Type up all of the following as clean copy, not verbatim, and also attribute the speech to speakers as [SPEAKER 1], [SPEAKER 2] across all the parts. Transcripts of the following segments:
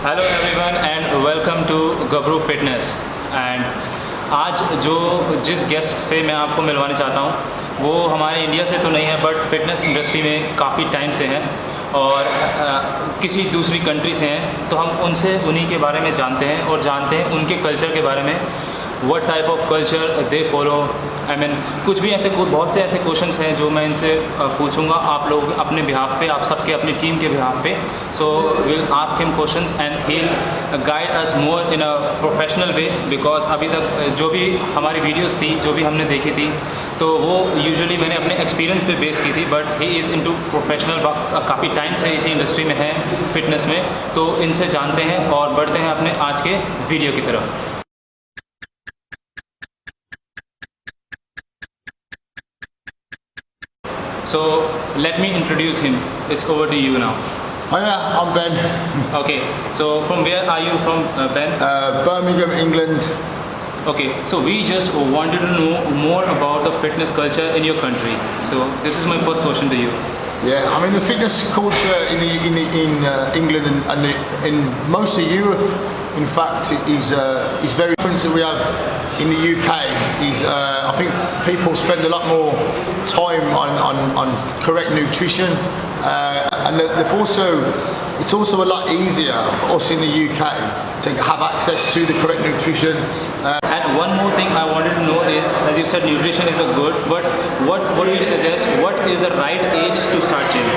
[SPEAKER 1] Hello everyone and welcome to Gabru fitness. And आज जिस guest से मैं आपको मिलवाने चाहता हूँ वो हमारे इंडिया से तो नहीं है बट फिटनेस इंडस्ट्री में काफ़ी टाइम से हैं और किसी दूसरी कंट्री से हैं। तो हम उन्हीं के बारे में जानते हैं और जानते हैं उनके कल्चर के बारे में, what type of culture they follow. कुछ भी बहुत से ऐसे क्वेश्चंस हैं जो मैं इनसे पूछूंगा आप लोग अपने बिहाफ पे, आप सबके अपनी टीम के बिहाफ पे। So will ask him questions and he will guide us more in a professional way, because अभी तक जो भी हमारी वीडियोस थी, जो भी हमने देखी थी, तो वो यूजुअली मैंने अपने एक्सपीरियंस पे बेस की थी, but he is into professional, काफ़ी टाइम से इसी इंडस्ट्री में है फिटनेस में। तो इनसे जानते हैं और बढ़ते हैं अपने आज के वीडियो की तरफ। So let me introduce him. It's over to you now.
[SPEAKER 2] Hiya, I'm Ben.
[SPEAKER 1] Okay. So from where are you from, Ben?
[SPEAKER 2] Birmingham, England.
[SPEAKER 1] Okay. So we just wanted to know more about the fitness culture in your country. So this is my first question to you.
[SPEAKER 2] Yeah, I mean the fitness culture in England and in most of Europe, in fact, is very different than we have in the UK. I think people spend a lot more time on correct nutrition, and it's also a lot easier for us in the UK to have access to the correct nutrition.
[SPEAKER 1] And one more thing I wanted to know is, as you said, nutrition is a good, but what do you suggest? What is the right age to start gym?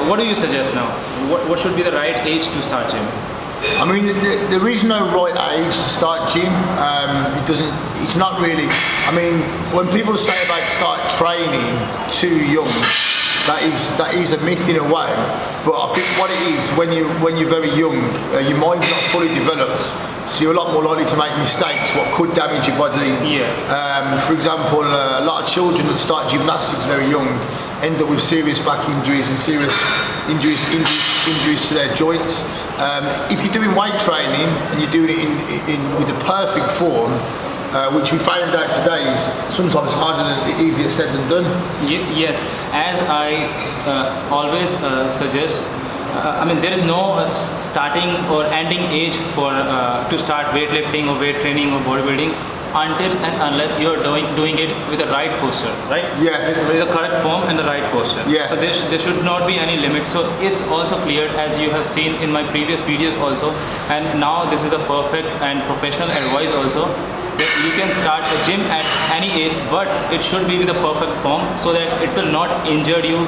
[SPEAKER 1] What do you suggest now? What should be the right age to start gym?
[SPEAKER 2] I mean, there is no right age to start gym. It's not really. I mean, when people say about start training too young, that is a myth in a way. But I think what it is, when you're very young, your mind's not fully developed, so you're a lot more likely to make mistakes, what could damage your body.
[SPEAKER 1] Yeah.
[SPEAKER 2] For example, a lot of children that start gymnastics very young end up with serious back injuries and serious injuries to their joints. If you're doing weight training and you're doing it with the perfect form, which we found out today is sometimes harder than easier said than done.
[SPEAKER 1] Yes, as I always suggest, there is no starting or ending age for to start weightlifting or weight training or bodybuilding until and unless you're doing it with the right posture, right?
[SPEAKER 2] Yeah.
[SPEAKER 1] With the correct form and the right posture.
[SPEAKER 2] Yeah.
[SPEAKER 1] So there should not be any limit. So it's also cleared, as you have seen in my previous videos also, and now this is the perfect and professional advice also, that you can start a gym at any age, but it should be with the perfect form so that it will not injure you,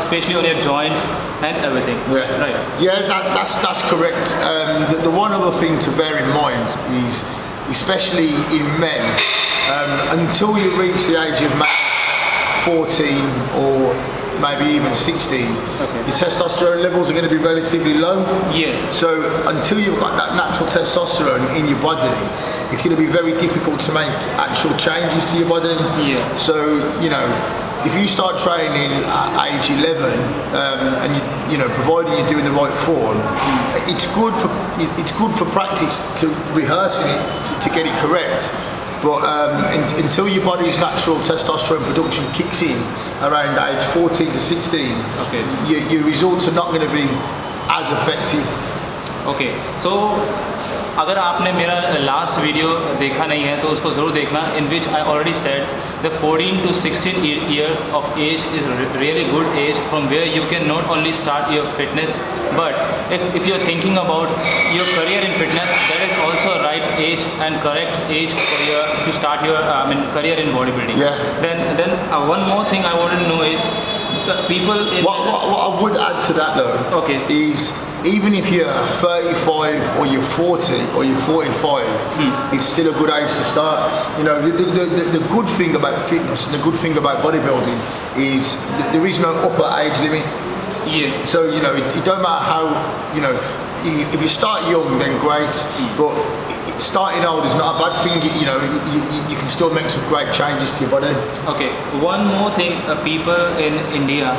[SPEAKER 1] especially on your joints and everything.
[SPEAKER 2] Yeah.
[SPEAKER 1] Right.
[SPEAKER 2] Yeah, that's correct. The one other thing to bear in mind is, especially in men, until you reach the age of maybe 14 or maybe even 16, your testosterone levels are going to be relatively low.
[SPEAKER 1] Yeah.
[SPEAKER 2] So until you've got that natural testosterone in your body, it's going to be very difficult to make actual changes to your body.
[SPEAKER 1] Yeah.
[SPEAKER 2] So, if you start training at age 11, and providing you're doing the right form, it's good for practice, to rehearsing it to get it correct. But until your body's natural testosterone production kicks in around age 14 to 16, your results are not going to be as effective.
[SPEAKER 1] Okay, so अगर आपने मेरा last video देखा नहीं है तो उसको ज़रूर देखना, in which I already said the 14 to 16 year of age is really good age from where you can not only start your fitness, but if you're thinking about your career in fitness, that is also a right age and correct age for to start your career in bodybuilding.
[SPEAKER 2] Yeah.
[SPEAKER 1] Then one more thing I want to know is people in
[SPEAKER 2] what I would add to that though, is even if you're 35 or you're 40 or you're 45, it's still a good age to start. The good thing about fitness and the good thing about bodybuilding is there is no upper age limit.
[SPEAKER 1] Yeah.
[SPEAKER 2] So it don't matter how, if you start young then great, but starting old is not a bad thing. You can still make some great changes to your body.
[SPEAKER 1] Okay, one more thing, people in India,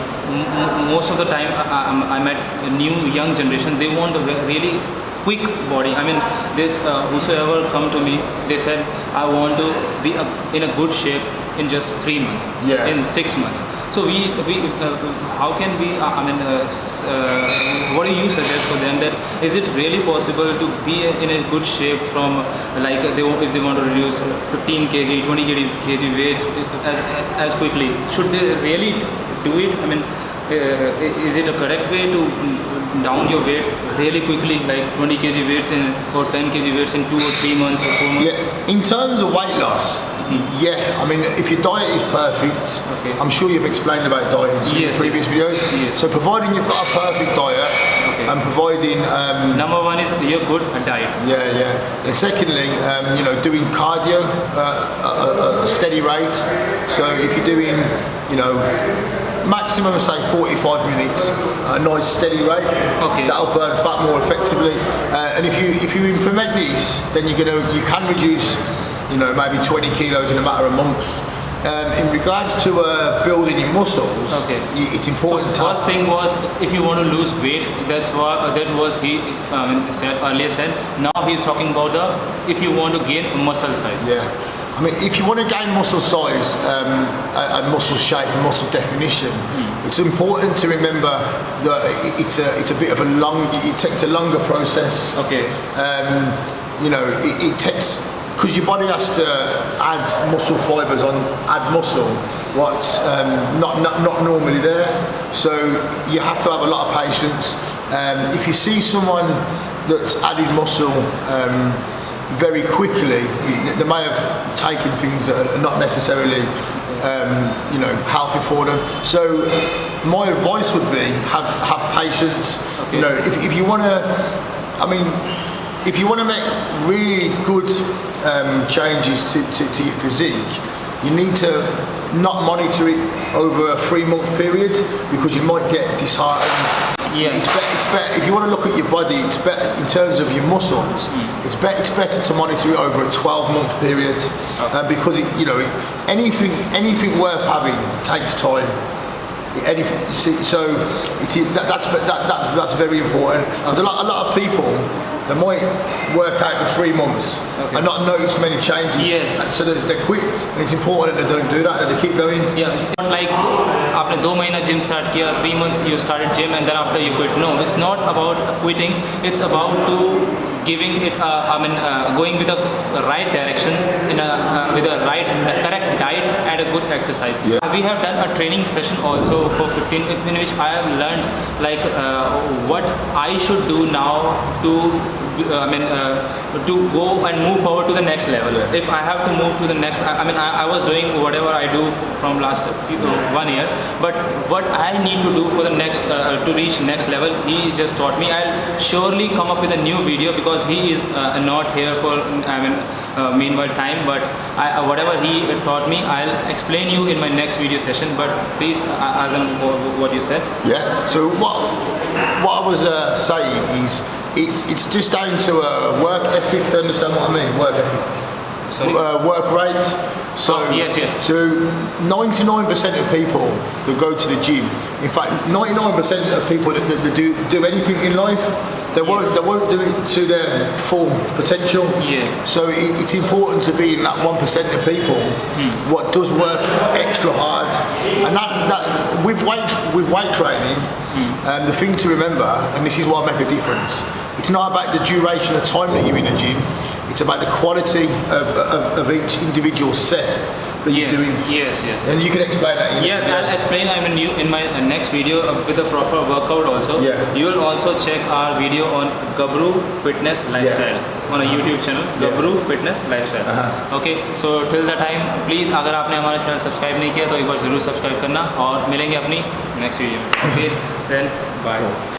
[SPEAKER 1] most of the time I met a new young generation, they want a really quick body. Whosoever come to me, they said I want to be in a good shape in just 3 months, in 6 months. So how can we? What do you suggest for them? That is it really possible to be in a good shape from like if they want to reduce 15 kg, 20 kg weights as quickly? Should they really do it? I mean, is it a correct way to down your weight really quickly, like 20 kg weights or 10 kg weights in 2 or 3 months or 4 months?
[SPEAKER 2] Yeah, in terms of weight loss, yeah. I mean, if your diet is perfect,
[SPEAKER 1] okay.
[SPEAKER 2] I'm sure you've explained about diet in some previous videos.
[SPEAKER 1] Yes.
[SPEAKER 2] So providing you've got a perfect diet,
[SPEAKER 1] okay.
[SPEAKER 2] and providing
[SPEAKER 1] number one is your good diet.
[SPEAKER 2] Yeah. And secondly, doing cardio at a steady rate. So if you're doing, maximum say 45 minutes, a nice steady rate. Okay. That'll burn fat more effectively. And if you implement this, then you can reduce, maybe 20 kilos in a matter of months. In regards to building your muscles, okay. It's important.
[SPEAKER 1] So first thing was, if you want to lose weight, he said. Now he's talking about if you want to gain muscle size.
[SPEAKER 2] Yeah. I mean, if you want to gain muscle size and muscle shape and muscle definition, it's important to remember that it's a bit of it takes a longer process.
[SPEAKER 1] Okay.
[SPEAKER 2] It takes, because your body has to add muscle fibers add muscle what's not normally there. So you have to have a lot of patience. If you see someone that's added muscle very quickly, they may have taken things that are not necessarily healthy for them. So my advice would be have patience. Okay. If you want to, if you want to make really good changes to your physique, you need to not monitor it over a 3-month period, because you might get disheartened.
[SPEAKER 1] Yeah.
[SPEAKER 2] It's better if you want to look at your body. It's better in terms of your muscles. It's better to monitor it over a 12-month period, because anything worth having takes time. That's very important. Because a lot of people, they might work out for 3 months and not notice many changes.
[SPEAKER 1] Yes.
[SPEAKER 2] So they quit, and it's important that they don't do that, that they keep going.
[SPEAKER 1] Yeah. Not like आपने 2 महीना gym start किया, 3 months you started gym and then after you quit. No, it's not about quitting. It's about giving it. Going with the right direction with a correct diet and a good exercise. Yeah. We have done a training session also for 15, in which I have learned what I should do now to go and move forward to the next level. Yeah. If I have to move to the next, I was doing whatever I do from last 1 year, but what I need to do for the next to reach next level, he just taught me. I'll surely come up with a new video, because he is not here for meanwhile time, but whatever he taught me, I'll explain you in my next video session. But please, as in what you said.
[SPEAKER 2] Yeah. So what I was saying is, it's just down to work ethic. To understand what I mean? Work ethic. Work rate. So
[SPEAKER 1] yes.
[SPEAKER 2] So 99% of people that go to the gym, in fact 99% of people that do anything in life, they won't do it to their full potential.
[SPEAKER 1] Yeah.
[SPEAKER 2] So it's important to be in that 1% of people what does work extra hard, and that with weight training, the thing to remember, and this is what will make a difference, it's not about the duration of time that you're in a gym. It's about the quality of each individual set that you're doing.
[SPEAKER 1] Yes.
[SPEAKER 2] And you can explain that.
[SPEAKER 1] Yes, I'll explain. In my next video with a proper workout also. Yeah. You will also check our video on Gabru Fitness Lifestyle on a YouTube channel. Gabru Fitness Lifestyle. Okay. So till the time, please, अगर आपने हमारा channel subscribe नहीं किया तो एक बार जरूर subscribe करना, और मिलेंगे अपनी नेक्स्ट वीडियो में. Okay. Then bye.